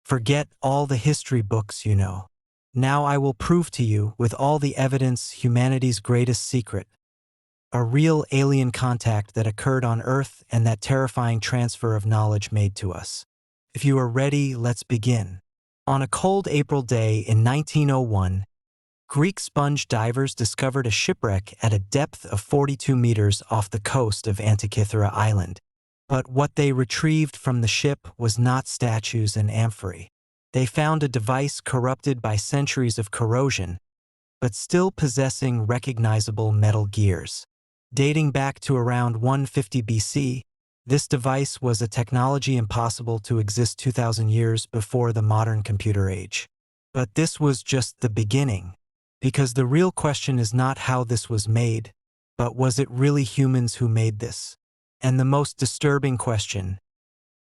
Forget all the history books you know. Now I will prove to you, with all the evidence, humanity's greatest secret. A real alien contact that occurred on Earth and that terrifying transfer of knowledge made to us. If you are ready, let's begin. On a cold April day in 1901, Greek sponge divers discovered a shipwreck at a depth of 42 meters off the coast of Antikythera Island. But what they retrieved from the ship was not statues and amphorae. They found a device corrupted by centuries of corrosion, but still possessing recognizable metal gears. Dating back to around 150 BC, this device was a technology impossible to exist 2,000 years before the modern computer age. But this was just the beginning, because the real question is not how this was made, but was it really humans who made this? And the most disturbing question,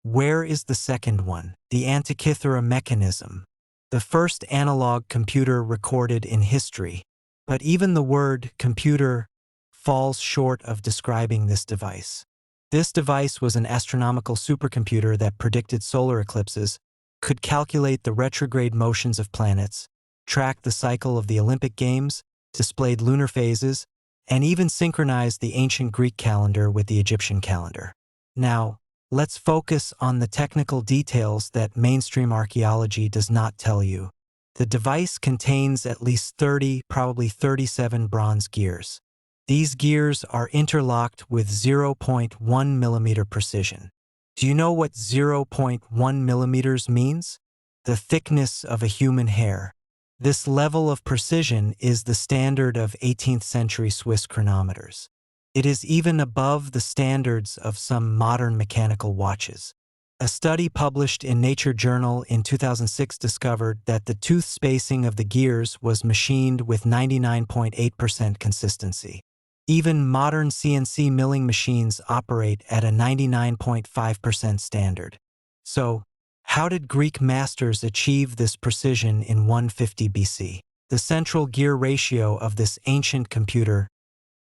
where is the second one? The Antikythera Mechanism, the first analog computer recorded in history. But even the word computer falls short of describing this device. This device was an astronomical supercomputer that predicted solar eclipses, could calculate the retrograde motions of planets, track the cycle of the Olympic Games, displayed lunar phases, and even synchronized the ancient Greek calendar with the Egyptian calendar. Now, let's focus on the technical details that mainstream archaeology does not tell you. The device contains at least 30, probably 37 bronze gears. These gears are interlocked with 0.1 millimeter precision. Do you know what 0.1 millimeters means? The thickness of a human hair. This level of precision is the standard of 18th century Swiss chronometers. It is even above the standards of some modern mechanical watches. A study published in Nature Journal in 2006 discovered that the tooth spacing of the gears was machined with 99.8% consistency. Even modern CNC milling machines operate at a 99.5% standard. So, how did Greek masters achieve this precision in 150 BC? The central gear ratio of this ancient computer,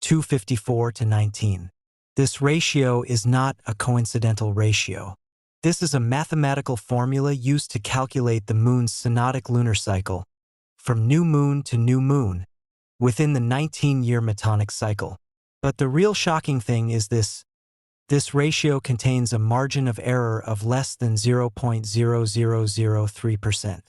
254:19. This ratio is not a coincidental ratio. This is a mathematical formula used to calculate the moon's synodic lunar cycle, from new moon to new moon, within the 19-year metonic cycle. But the real shocking thing is this ratio contains a margin of error of less than 0.0003%.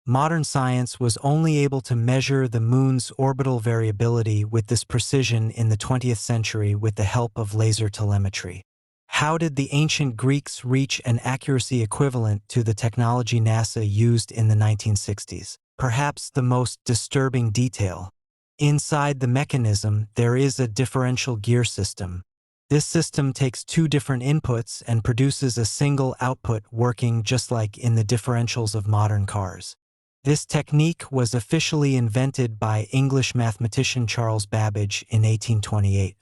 Modern science was only able to measure the moon's orbital variability with this precision in the 20th century with the help of laser telemetry. How did the ancient Greeks reach an accuracy equivalent to the technology NASA used in the 1960s? Perhaps the most disturbing detail. Inside the mechanism, there is a differential gear system. This system takes two different inputs and produces a single output working just like in the differentials of modern cars. This technique was officially invented by English mathematician Charles Babbage in 1828.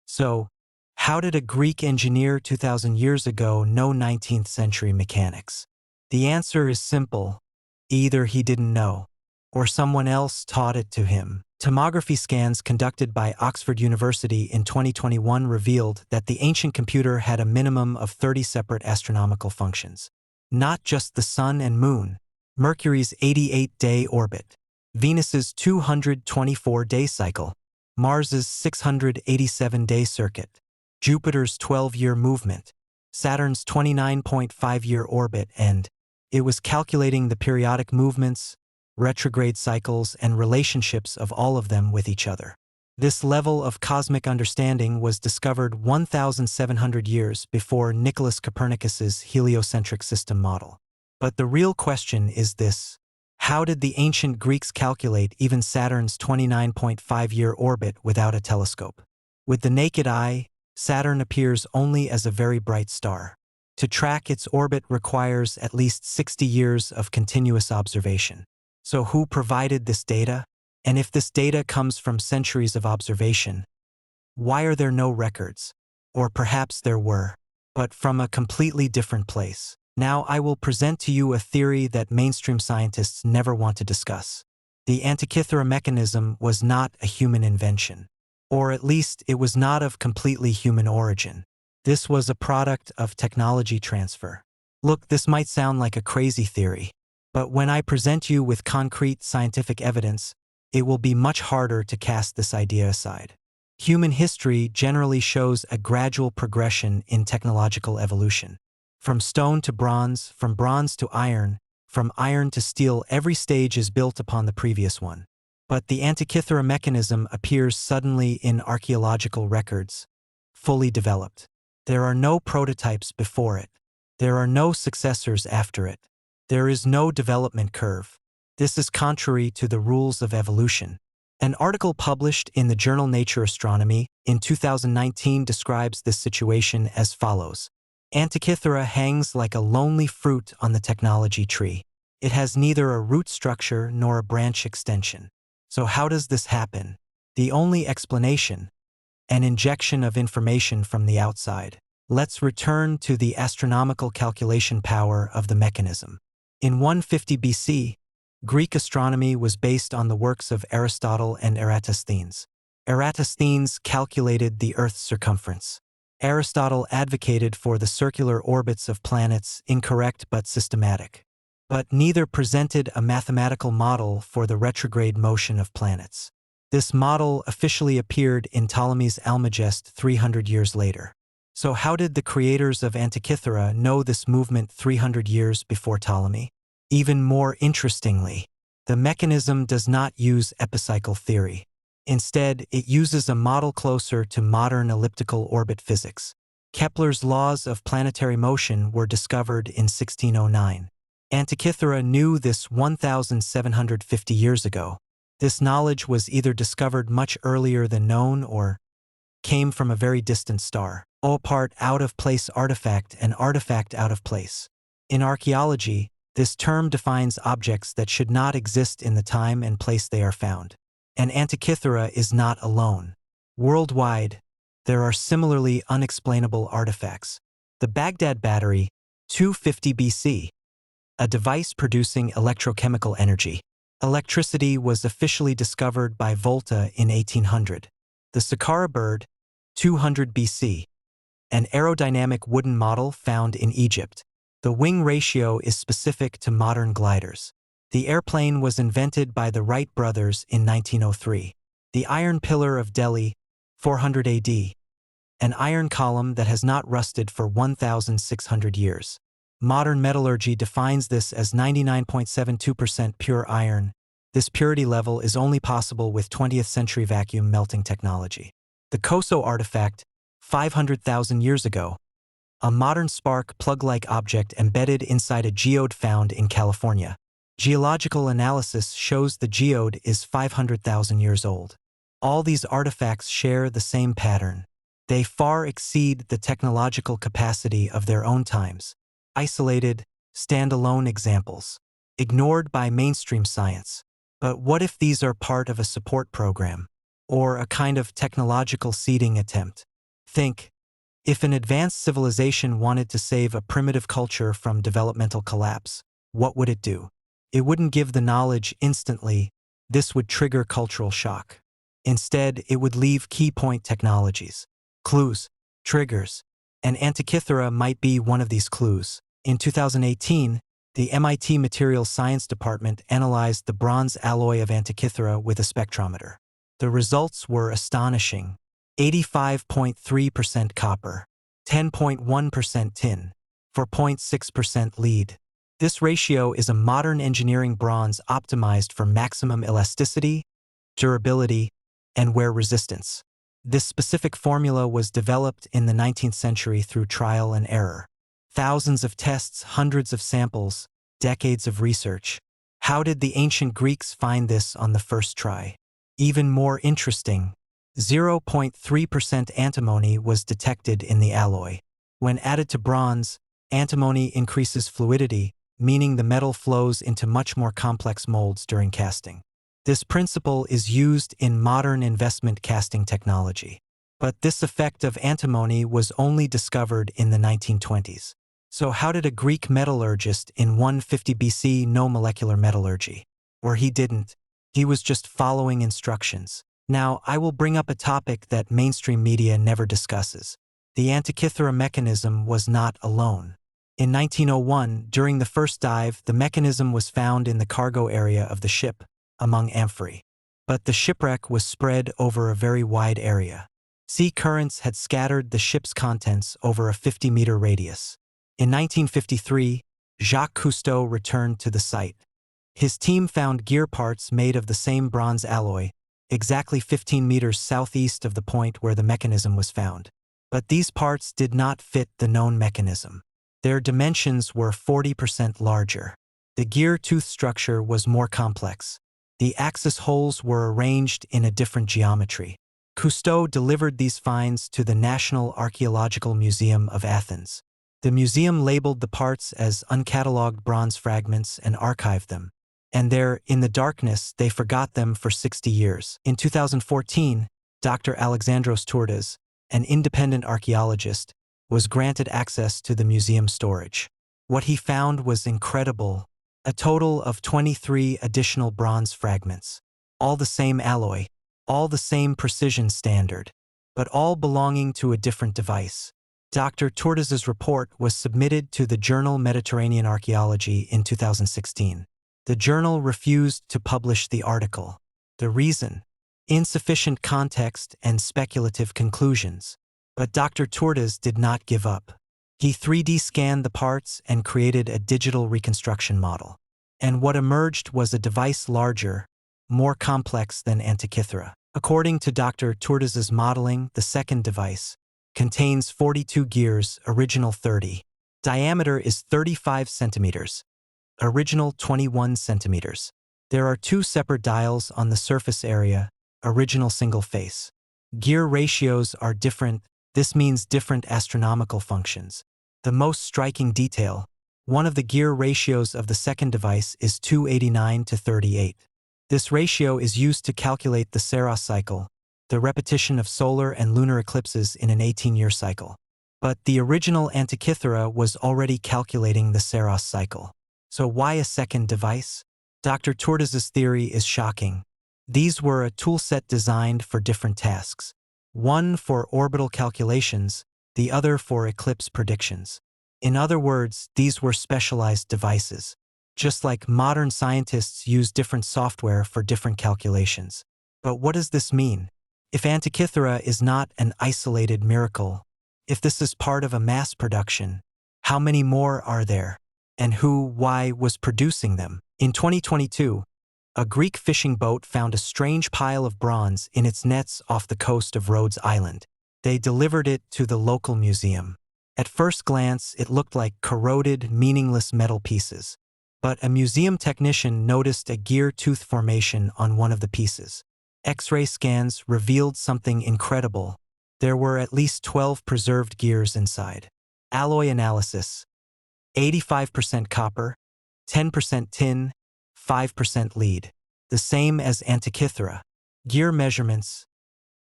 So, how did a Greek engineer 2,000 years ago know 19th century mechanics? The answer is simple. Either he didn't know, or someone else taught it to him. Tomography scans conducted by Oxford University in 2021 revealed that the ancient computer had a minimum of 30 separate astronomical functions. Not just the Sun and Moon, Mercury's 88-day orbit, Venus's 224-day cycle, Mars's 687-day circuit, Jupiter's 12-year movement, Saturn's 29.5-year orbit, and it was calculating the periodic movements, retrograde cycles, and relationships of all of them with each other. This level of cosmic understanding was discovered 1,700 years before Nicholas Copernicus's heliocentric system model. But the real question is this: how did the ancient Greeks calculate even Saturn's 29.5-year orbit without a telescope? With the naked eye, Saturn appears only as a very bright star. To track its orbit requires at least 60 years of continuous observation. So who provided this data? And if this data comes from centuries of observation, why are there no records? Or perhaps there were, but from a completely different place. Now I will present to you a theory that mainstream scientists never want to discuss. The Antikythera Mechanism was not a human invention. Or at least it was not of completely human origin. This was a product of technology transfer. Look, this might sound like a crazy theory, but when I present you with concrete scientific evidence, it will be much harder to cast this idea aside. Human history generally shows a gradual progression in technological evolution. From stone to bronze, from bronze to iron, from iron to steel, every stage is built upon the previous one. But the Antikythera mechanism appears suddenly in archaeological records, fully developed. There are no prototypes before it. There are no successors after it. There is no development curve. This is contrary to the rules of evolution. An article published in the journal Nature Astronomy in 2019 describes this situation as follows. Antikythera hangs like a lonely fruit on the technology tree. It has neither a root structure nor a branch extension. So how does this happen? The only explanation: an injection of information from the outside. Let's return to the astronomical calculation power of the mechanism. In 150 BC, Greek astronomy was based on the works of Aristotle and Eratosthenes. Eratosthenes calculated the Earth's circumference. Aristotle advocated for the circular orbits of planets, incorrect but systematic. But neither presented a mathematical model for the retrograde motion of planets. This model officially appeared in Ptolemy's Almagest 300 years later. So how did the creators of Antikythera know this movement 300 years before Ptolemy? Even more interestingly, the mechanism does not use epicycle theory. Instead, it uses a model closer to modern elliptical orbit physics. Kepler's laws of planetary motion were discovered in 1609. Antikythera knew this 1,750 years ago. This knowledge was either discovered much earlier than known or came from a very distant star. Opart out-of-place artifact and artifact out of place. In archaeology, this term defines objects that should not exist in the time and place they are found. And Antikythera is not alone. Worldwide, there are similarly unexplainable artifacts. The Baghdad battery, 250 BC, a device producing electrochemical energy. Electricity was officially discovered by Volta in 1800. The Saqqara bird, 200 BC, an aerodynamic wooden model found in Egypt. The wing ratio is specific to modern gliders. The airplane was invented by the Wright brothers in 1903. The iron pillar of Delhi, 400 AD, an iron column that has not rusted for 1,600 years. Modern metallurgy defines this as 99.72% pure iron. This purity level is only possible with 20th century vacuum melting technology. The Koso artifact, 500,000 years ago, a modern spark plug-like object embedded inside a geode found in California. Geological analysis shows the geode is 500,000 years old. All these artifacts share the same pattern. They far exceed the technological capacity of their own times. Isolated, standalone examples, ignored by mainstream science. But what if these are part of a support program, or a kind of technological seeding attempt? Think, if an advanced civilization wanted to save a primitive culture from developmental collapse, what would it do? It wouldn't give the knowledge instantly. This would trigger cultural shock. Instead, it would leave key point technologies, clues, triggers, and Antikythera might be one of these clues. In 2018, the MIT Materials Science Department analyzed the bronze alloy of Antikythera with a spectrometer. The results were astonishing: 85.3% copper, 10.1% tin, 4.6% lead. This ratio is a modern engineering bronze optimized for maximum elasticity, durability, and wear resistance. This specific formula was developed in the 19th century through trial and error. Thousands of tests, hundreds of samples, decades of research. How did the ancient Greeks find this on the first try? Even more interesting, 0.3% antimony was detected in the alloy. When added to bronze, antimony increases fluidity, meaning the metal flows into much more complex molds during casting. This principle is used in modern investment casting technology. But this effect of antimony was only discovered in the 1920s. So how did a Greek metallurgist in 150 BC know molecular metallurgy? Or he didn't. He was just following instructions. Now, I will bring up a topic that mainstream media never discusses. The Antikythera mechanism was not alone. In 1901, during the first dive, the mechanism was found in the cargo area of the ship, among amphorae. But the shipwreck was spread over a very wide area. Sea currents had scattered the ship's contents over a 50-meter radius. In 1953, Jacques Cousteau returned to the site. His team found gear parts made of the same bronze alloy, exactly 15 meters southeast of the point where the mechanism was found. But these parts did not fit the known mechanism. Their dimensions were 40% larger. The gear tooth structure was more complex. The axis holes were arranged in a different geometry. Cousteau delivered these finds to the National Archaeological Museum of Athens. The museum labeled the parts as uncatalogued bronze fragments and archived them. And there, in the darkness, they forgot them for 60 years. In 2014, Dr. Alexandros Tourtas, an independent archaeologist, was granted access to the museum storage. What he found was incredible: a total of 23 additional bronze fragments. All the same alloy, all the same precision standard, but all belonging to a different device. Dr. Tourtas's report was submitted to the journal Mediterranean Archaeology in 2016. The journal refused to publish the article. The reason? Insufficient context and speculative conclusions. But Dr. Tourtas did not give up. He 3D scanned the parts and created a digital reconstruction model. And what emerged was a device larger, more complex than Antikythera. According to Dr. Tourtas's modeling, the second device contains 42 gears, original 30. Diameter is 35 centimeters, original 21 centimeters. There are two separate dials on the surface area, original single face. Gear ratios are different. This means different astronomical functions. The most striking detail: one of the gear ratios of the second device is 289 to 38. This ratio is used to calculate the Saros cycle, the repetition of solar and lunar eclipses in an 18-year cycle. But the original Antikythera was already calculating the Saros cycle. So why a second device? Dr. Tourtas's theory is shocking. These were a toolset designed for different tasks. One for orbital calculations, the other for eclipse predictions. In other words, these were specialized devices. Just like modern scientists use different software for different calculations. But what does this mean? If Antikythera is not an isolated miracle, if this is part of a mass production, how many more are there? And why was producing them? In 2022, a Greek fishing boat found a strange pile of bronze in its nets off the coast of Rhodes Island. They delivered it to the local museum. At first glance, it looked like corroded, meaningless metal pieces. But a museum technician noticed a gear tooth formation on one of the pieces. X-ray scans revealed something incredible. There were at least 12 preserved gears inside. Alloy analysis: 85% copper, 10% tin, 5% lead. The same as Antikythera. Gear measurements: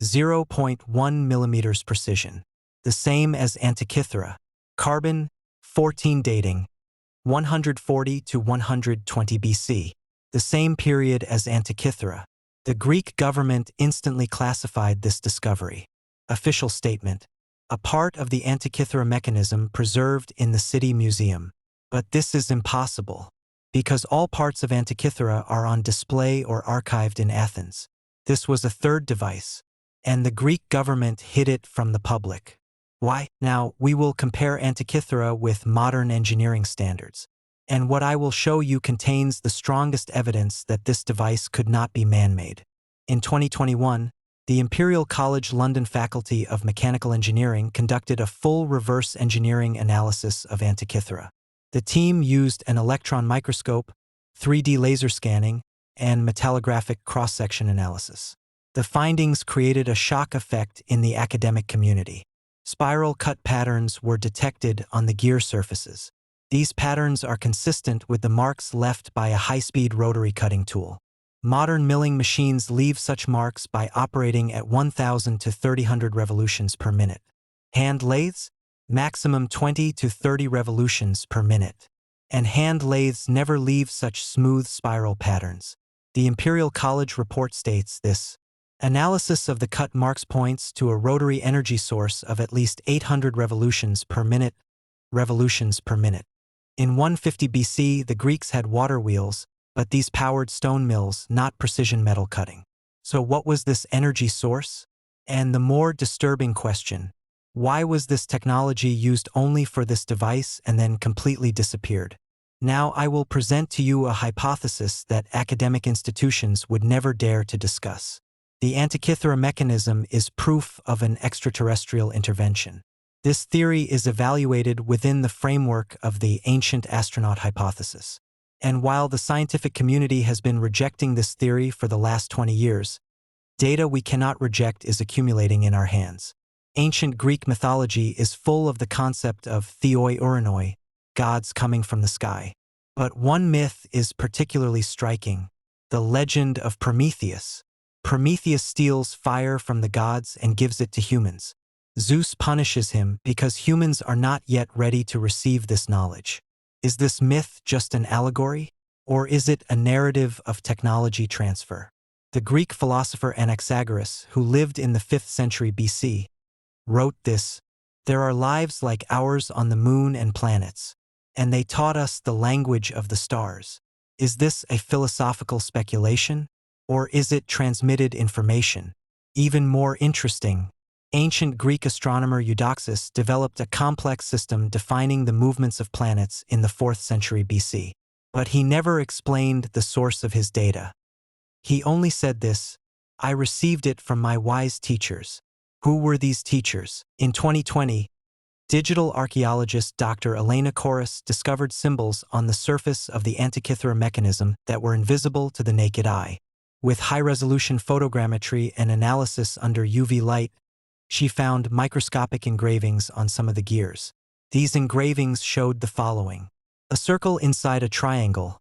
0.1 millimeters precision. The same as Antikythera. Carbon, 14 dating, 140 to 120 BC. The same period as Antikythera. The Greek government instantly classified this discovery. Official statement: a part of the Antikythera mechanism preserved in the city museum. But this is impossible, because all parts of Antikythera are on display or archived in Athens. This was a third device, and the Greek government hid it from the public. Why? Now, we will compare Antikythera with modern engineering standards, and what I will show you contains the strongest evidence that this device could not be man-made. In 2021, the Imperial College London Faculty of Mechanical Engineering conducted a full reverse engineering analysis of Antikythera. The team used an electron microscope, 3D laser scanning, and metallographic cross-section analysis. The findings created a shock effect in the academic community. Spiral cut patterns were detected on the gear surfaces. These patterns are consistent with the marks left by a high-speed rotary cutting tool. Modern milling machines leave such marks by operating at 1,000 to 3,000 revolutions per minute. Hand lathes? Maximum 20 to 30 revolutions per minute. And hand lathes never leave such smooth spiral patterns. The Imperial College report states this. Analysis of the cut marks points to a rotary energy source of at least 800 revolutions per minute, revolutions per minute. In 150 BC, the Greeks had water wheels, but these powered stone mills, not precision metal cutting. So what was this energy source? And the more disturbing question, why was this technology used only for this device and then completely disappeared? Now I will present to you a hypothesis that academic institutions would never dare to discuss. The Antikythera mechanism is proof of an extraterrestrial intervention. This theory is evaluated within the framework of the ancient astronaut hypothesis. And while the scientific community has been rejecting this theory for the last 20 years, data we cannot reject is accumulating in our hands. Ancient Greek mythology is full of the concept of theoi uranoi, gods coming from the sky. But one myth is particularly striking, the legend of Prometheus. Prometheus steals fire from the gods and gives it to humans. Zeus punishes him because humans are not yet ready to receive this knowledge. Is this myth just an allegory? Or is it a narrative of technology transfer? The Greek philosopher Anaxagoras, who lived in the 5th century BC, wrote this: "There are lives like ours on the moon and planets, and they taught us the language of the stars." Is this a philosophical speculation? Or is it transmitted information? Even more interesting, ancient Greek astronomer Eudoxus developed a complex system defining the movements of planets in the 4th century BC. But he never explained the source of his data. He only said this: "I received it from my wise teachers." Who were these teachers? In 2020, digital archaeologist Dr. Elena Koris discovered symbols on the surface of the Antikythera mechanism that were invisible to the naked eye. With high-resolution photogrammetry and analysis under UV light, she found microscopic engravings on some of the gears. These engravings showed the following: a circle inside a triangle,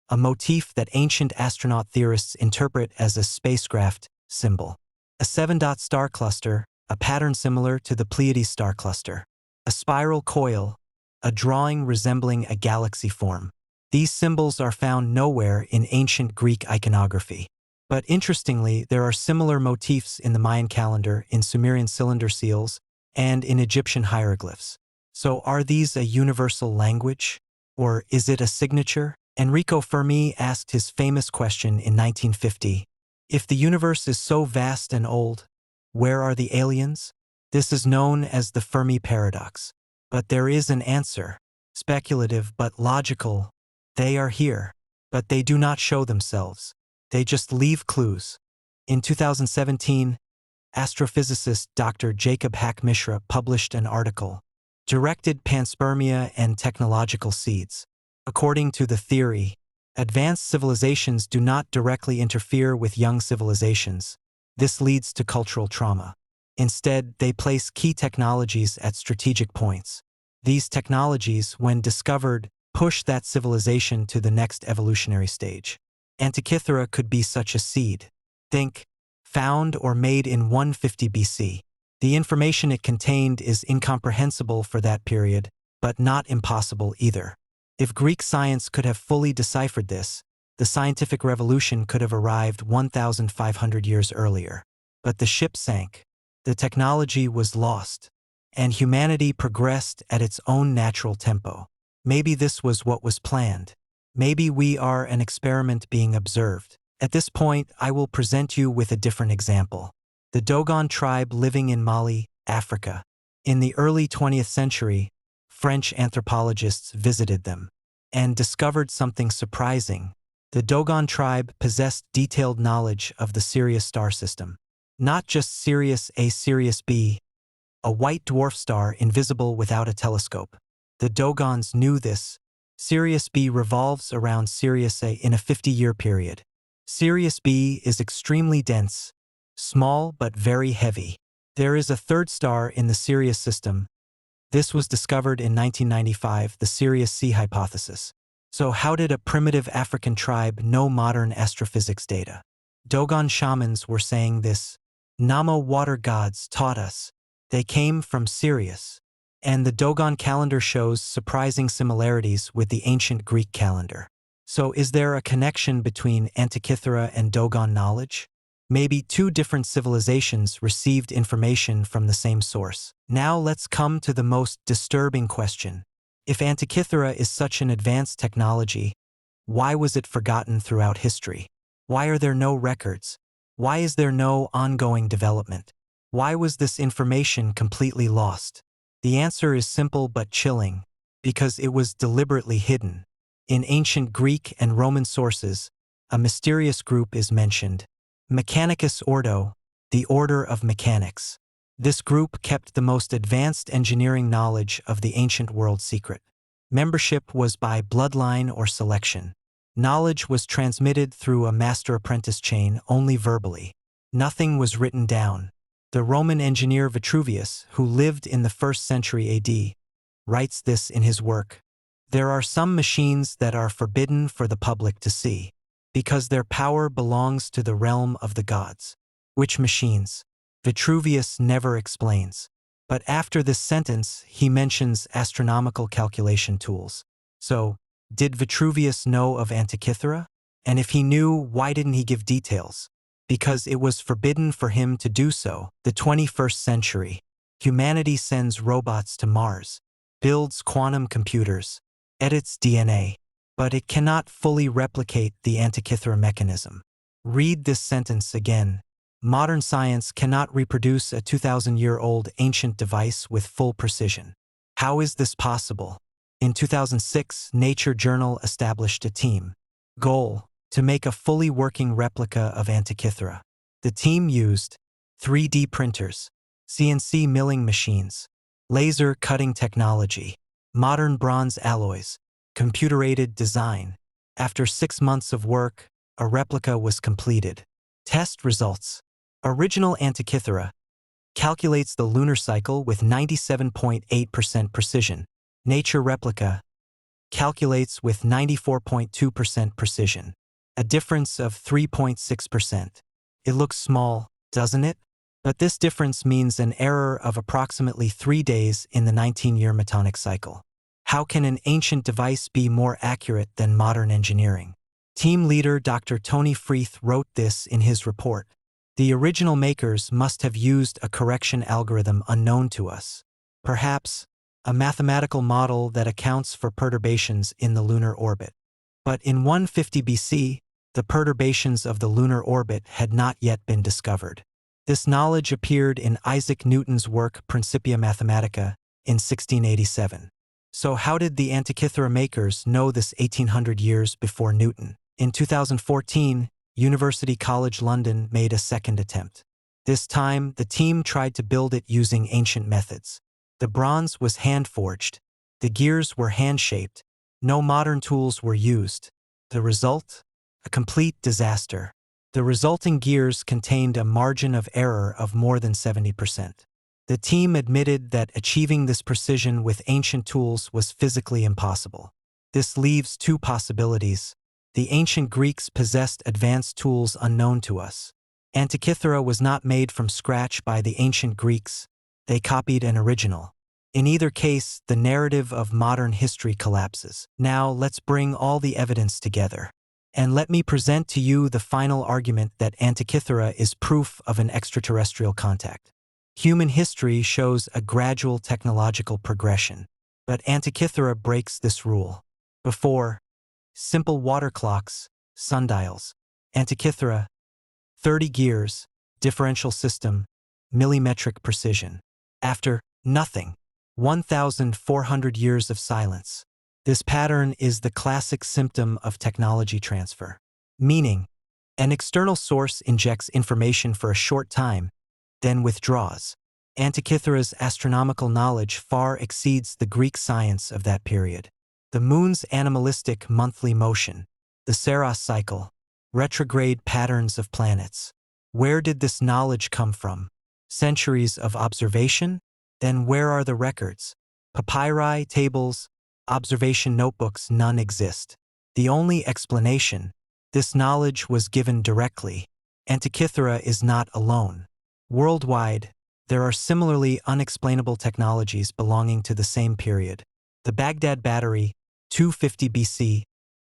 a motif that ancient astronaut theorists interpret as a spacecraft symbol; a 7-dot star cluster, a pattern similar to the Pleiades star cluster; a spiral coil, a drawing resembling a galaxy form. These symbols are found nowhere in ancient Greek iconography. But interestingly, there are similar motifs in the Mayan calendar, in Sumerian cylinder seals, and in Egyptian hieroglyphs. So are these a universal language? Or is it a signature? Enrico Fermi asked his famous question in 1950, "If the universe is so vast and old, where are the aliens?" This is known as the Fermi paradox. But there is an answer, speculative but logical. They are here, but they do not show themselves. They just leave clues. In 2017, astrophysicist Dr. Jacob Hack Mishra published an article, "Directed Panspermia and Technological Seeds." According to the theory, advanced civilizations do not directly interfere with young civilizations. This leads to cultural trauma. Instead, they place key technologies at strategic points. These technologies, when discovered, push that civilization to the next evolutionary stage. Antikythera could be such a seed. Think, found or made in 150 BC. The information it contained is incomprehensible for that period, but not impossible either. If Greek science could have fully deciphered this, the scientific revolution could have arrived 1,500 years earlier. But the ship sank. The technology was lost, and humanity progressed at its own natural tempo. Maybe this was what was planned. Maybe we are an experiment being observed. At this point, I will present you with a different example. The Dogon tribe living in Mali, Africa. In the early 20th century, French anthropologists visited them and discovered something surprising. The Dogon tribe possessed detailed knowledge of the Sirius star system. Not just Sirius A, Sirius B, a white dwarf star invisible without a telescope. The Dogons knew this. Sirius B revolves around Sirius A in a 50-year period. Sirius B is extremely dense, small but very heavy. There is a third star in the Sirius system. This was discovered in 1995, the Sirius C hypothesis. So how did a primitive African tribe know modern astrophysics data? Dogon shamans were saying this: Namo water gods taught us. They came from Sirius. And the Dogon calendar shows surprising similarities with the ancient Greek calendar. So is there a connection between Antikythera and Dogon knowledge? Maybe two different civilizations received information from the same source. Now let's come to the most disturbing question. If Antikythera is such an advanced technology, why was it forgotten throughout history? Why are there no records? Why is there no ongoing development? Why was this information completely lost? The answer is simple but chilling, because it was deliberately hidden. In ancient Greek and Roman sources, a mysterious group is mentioned, Mechanicus Ordo, the Order of Mechanics. This group kept the most advanced engineering knowledge of the ancient world secret. Membership was by bloodline or selection. Knowledge was transmitted through a master-apprentice chain only verbally. Nothing was written down. The Roman engineer Vitruvius, who lived in the 1st century AD, writes this in his work. There are some machines that are forbidden for the public to see, because their power belongs to the realm of the gods. Which machines? Vitruvius never explains. But after this sentence, he mentions astronomical calculation tools. So, did Vitruvius know of Antikythera? And if he knew, why didn't he give details? Because it was forbidden for him to do so. The 21st century. Humanity sends robots to Mars, builds quantum computers, edits DNA, but it cannot fully replicate the Antikythera mechanism. Read this sentence again. Modern science cannot reproduce a 2,000-year-old ancient device with full precision. How is this possible? In 2006, Nature journal established a team. Goal: to make a fully working replica of Antikythera. The team used 3D printers, CNC milling machines, laser cutting technology, modern bronze alloys, computer-aided design. After 6 months of work, a replica was completed. Test results. Original Antikythera calculates the lunar cycle with 97.8% precision. Nature replica calculates with 94.2% precision, a difference of 3.6%. It looks small, doesn't it? But this difference means an error of approximately 3 days in the 19-year Metonic cycle. How can an ancient device be more accurate than modern engineering? Team leader Dr. Tony Freeth wrote this in his report. The original makers must have used a correction algorithm unknown to us. Perhaps a mathematical model that accounts for perturbations in the lunar orbit. But in 150 BC, the perturbations of the lunar orbit had not yet been discovered. This knowledge appeared in Isaac Newton's work Principia Mathematica in 1687. So how did the Antikythera makers know this 1800 years before Newton? In 2014, University College London made a second attempt. This time, the team tried to build it using ancient methods. The bronze was hand-forged. The gears were hand-shaped. No modern tools were used. The result? A complete disaster. The resulting gears contained a margin of error of more than 70%. The team admitted that achieving this precision with ancient tools was physically impossible. This leaves 2 possibilities. The ancient Greeks possessed advanced tools unknown to us. Antikythera was not made from scratch by the ancient Greeks. They copied an original. In either case, the narrative of modern history collapses. Now, let's bring all the evidence together. And let me present to you the final argument that Antikythera is proof of an extraterrestrial contact. Human history shows a gradual technological progression, but Antikythera breaks this rule. Before, simple water clocks, sundials. Antikythera, 30 gears, differential system, millimetric precision. After, nothing. 1,400 years of silence. This pattern is the classic symptom of technology transfer. Meaning, an external source injects information for a short time, then withdraws. Antikythera's astronomical knowledge far exceeds the Greek science of that period. The moon's animalistic monthly motion, the Saros cycle, retrograde patterns of planets. Where did this knowledge come from? Centuries of observation? Then where are the records? Papyri, tables, observation notebooks, none exist. The only explanation: this knowledge was given directly. Antikythera is not alone. Worldwide, there are similarly unexplainable technologies belonging to the same period. The Baghdad battery, 250 BC,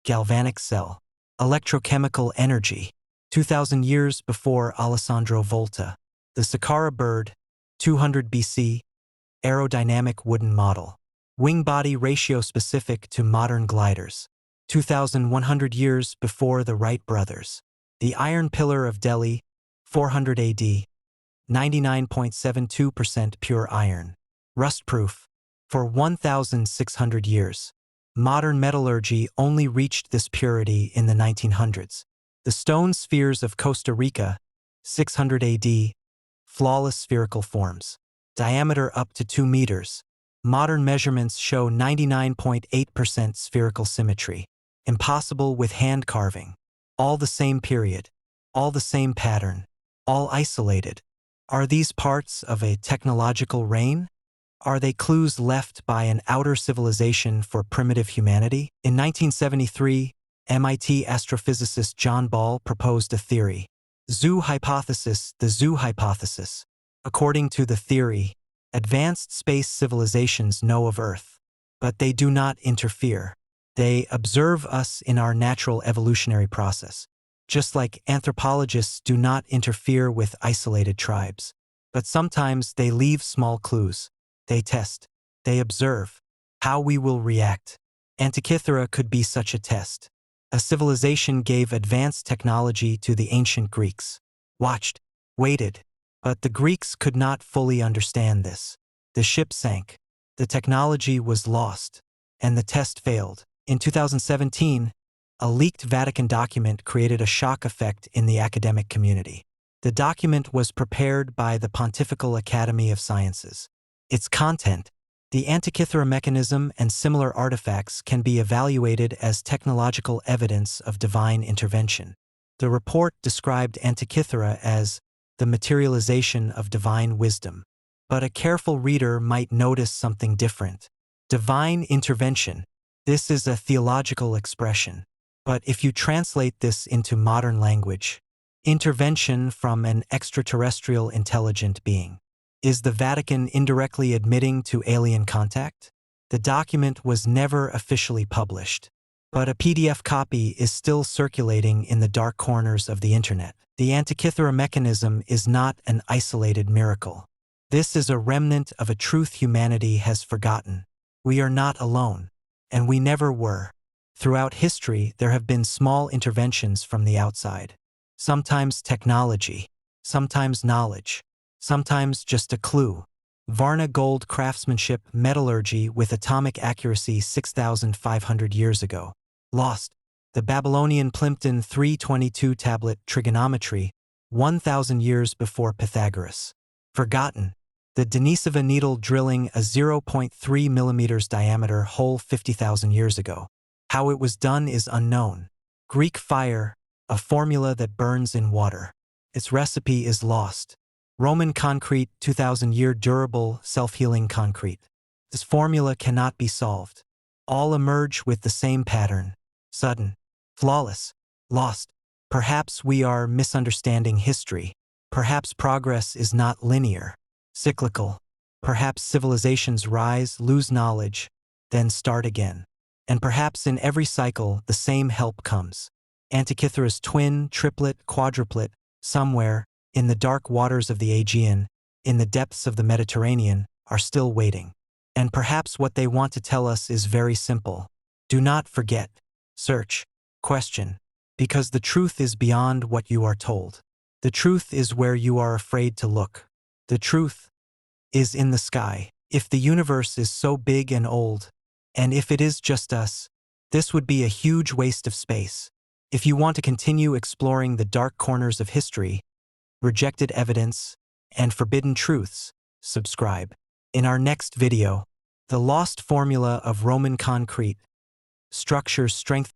galvanic cell, electrochemical energy, 2,000 years before Alessandro Volta. The Saqqara bird, 200 BC, aerodynamic wooden model. wing-body ratio specific to modern gliders. 2,100 years before the Wright brothers. The Iron Pillar of Delhi, 400 AD, 99.72% pure iron. Rust-proof. For 1,600 years. Modern metallurgy only reached this purity in the 1900s. The stone spheres of Costa Rica, 600 AD, flawless spherical forms. Diameter up to 2 meters. Modern measurements show 99.8% spherical symmetry. Impossible with hand carving. All the same period. All the same pattern. All isolated. Are these parts of a technological reign? Are they clues left by an outer civilization for primitive humanity? In 1973, MIT astrophysicist John Ball proposed a theory. Zoo hypothesis, the zoo hypothesis. According to the theory, advanced space civilizations know of Earth, but they do not interfere. They observe us in our natural evolutionary process, just like anthropologists do not interfere with isolated tribes. But sometimes they leave small clues. They test. They observe how we will react. Antikythera could be such a test. A civilization gave advanced technology to the ancient Greeks. Watched, waited. But the Greeks could not fully understand this. The ship sank. The technology was lost. And the test failed. In 2017, a leaked Vatican document created a shock effect in the academic community. The document was prepared by the Pontifical Academy of Sciences. Its content, the Antikythera Mechanism and similar artifacts, can be evaluated as technological evidence of divine intervention. The report described Antikythera as the materialization of divine wisdom. But a careful reader might notice something different. Divine intervention. This is a theological expression. But if you translate this into modern language, intervention from an extraterrestrial intelligent being. Is the Vatican indirectly admitting to alien contact? The document was never officially published, but a PDF copy is still circulating in the dark corners of the internet. The Antikythera Mechanism is not an isolated miracle. This is a remnant of a truth humanity has forgotten. We are not alone, and we never were. Throughout history, there have been small interventions from the outside. Sometimes technology, sometimes knowledge, sometimes just a clue. Varna gold craftsmanship metallurgy with atomic accuracy 6,500 years ago. Lost. The Babylonian Plimpton 322 tablet trigonometry, 1,000 years before Pythagoras. Forgotten. The Denisova needle drilling a 0.3 millimeters diameter hole 50,000 years ago. How it was done is unknown. Greek fire, a formula that burns in water. Its recipe is lost. Roman concrete, 2,000-year durable, self-healing concrete. This formula cannot be solved. All emerge with the same pattern. Sudden. Flawless. Lost. Perhaps we are misunderstanding history. Perhaps progress is not linear. Cyclical. Perhaps civilizations rise, lose knowledge, then start again. And perhaps in every cycle, the same help comes. Antikythera's twin, triplet, quadruplet, somewhere, in the dark waters of the Aegean, in the depths of the Mediterranean, are still waiting. And perhaps what they want to tell us is very simple. Do not forget. Search. Question. Because the truth is beyond what you are told. The truth is where you are afraid to look. The truth is in the sky. If the universe is so big and old, and if it is just us, this would be a huge waste of space. If you want to continue exploring the dark corners of history, rejected evidence, and forbidden truths, subscribe. In our next video, the lost formula of Roman concrete, structures strength